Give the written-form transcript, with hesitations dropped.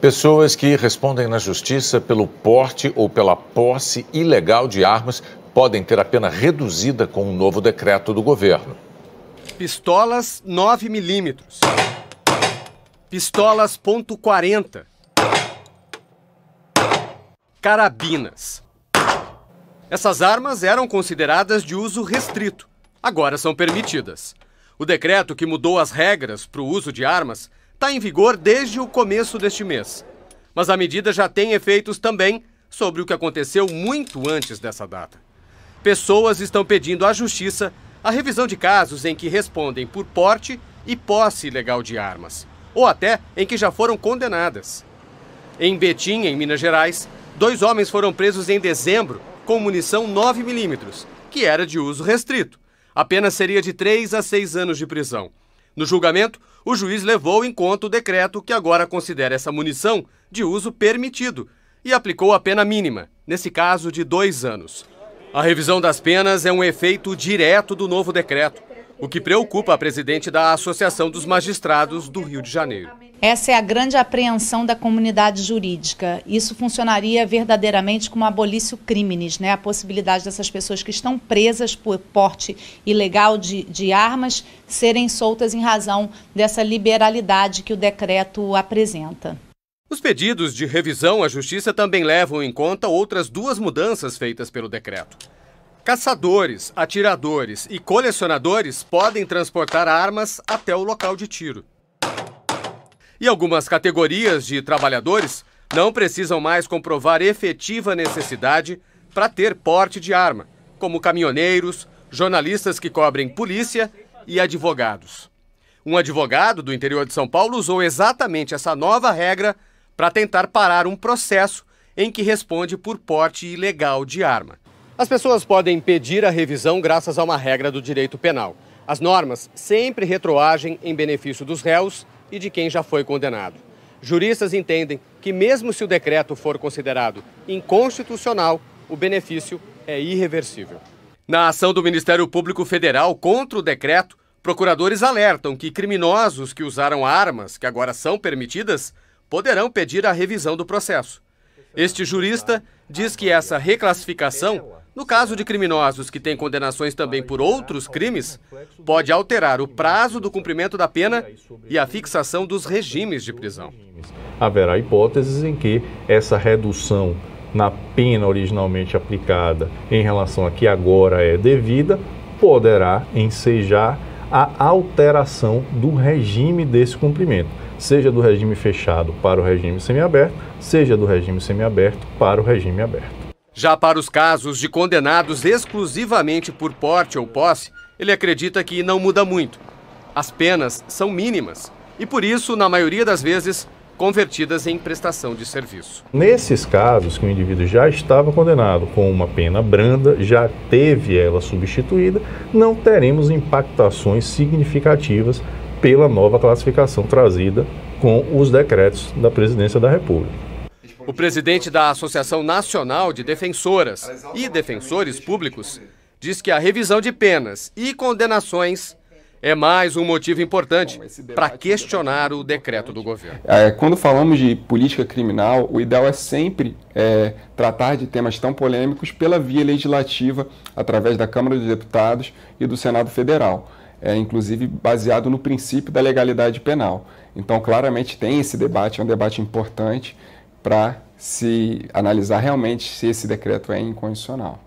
Pessoas que respondem na justiça pelo porte ou pela posse ilegal de armas podem ter a pena reduzida com um novo decreto do governo. Pistolas 9mm. Pistolas .40. Carabinas. Essas armas eram consideradas de uso restrito. Agora são permitidas. O decreto que mudou as regras para o uso de armas está em vigor desde o começo deste mês. Mas a medida já tem efeitos também sobre o que aconteceu muito antes dessa data. Pessoas estão pedindo à Justiça a revisão de casos em que respondem por porte e posse ilegal de armas, ou até em que já foram condenadas. Em Betim, em Minas Gerais, 2 homens foram presos em dezembro com munição 9mm, que era de uso restrito. A pena seria de 3 a 6 anos de prisão. No julgamento, o juiz levou em conta o decreto que agora considera essa munição de uso permitido e aplicou a pena mínima, nesse caso de 2 anos. A revisão das penas é um efeito direto do novo decreto, o que preocupa a presidente da Associação dos Magistrados do Rio de Janeiro. Essa é a grande apreensão da comunidade jurídica. Isso funcionaria verdadeiramente como abolício criminis, né? A possibilidade dessas pessoas que estão presas por porte ilegal de armas serem soltas em razão dessa liberalidade que o decreto apresenta. Os pedidos de revisão à Justiça também levam em conta outras 2 mudanças feitas pelo decreto. Caçadores, atiradores e colecionadores podem transportar armas até o local de tiro. E algumas categorias de trabalhadores não precisam mais comprovar efetiva necessidade para ter porte de arma, como caminhoneiros, jornalistas que cobrem polícia e advogados. Um advogado do interior de São Paulo usou exatamente essa nova regra para tentar parar um processo em que responde por porte ilegal de arma. As pessoas podem pedir a revisão graças a uma regra do direito penal. As normas sempre retroagem em benefício dos réus e de quem já foi condenado. Juristas entendem que mesmo se o decreto for considerado inconstitucional, o benefício é irreversível. Na ação do Ministério Público Federal contra o decreto, procuradores alertam que criminosos que usaram armas, que agora são permitidas, poderão pedir a revisão do processo. Este jurista diz que essa reclassificação, no caso de criminosos que têm condenações também por outros crimes, pode alterar o prazo do cumprimento da pena e a fixação dos regimes de prisão. Haverá hipóteses em que essa redução na pena originalmente aplicada em relação a que agora é devida, poderá ensejar a alteração do regime desse cumprimento, seja do regime fechado para o regime semiaberto, seja do regime semiaberto para o regime aberto. Já para os casos de condenados exclusivamente por porte ou posse, ele acredita que não muda muito. As penas são mínimas e, por isso, na maioria das vezes, convertidas em prestação de serviço. Nesses casos que o indivíduo já estava condenado com uma pena branda, já teve ela substituída, não teremos impactações significativas pela nova classificação trazida com os decretos da Presidência da República. O presidente da Associação Nacional de Defensoras e Defensores Públicos diz que a revisão de penas e condenações é mais um motivo importante para questionar o decreto do governo. Quando falamos de política criminal, o ideal é sempre tratar de temas tão polêmicos pela via legislativa, através da Câmara dos Deputados e do Senado Federal, inclusive baseado no princípio da legalidade penal. Então, claramente tem esse debate, é um debate importante para se analisar realmente se esse decreto é inconstitucional.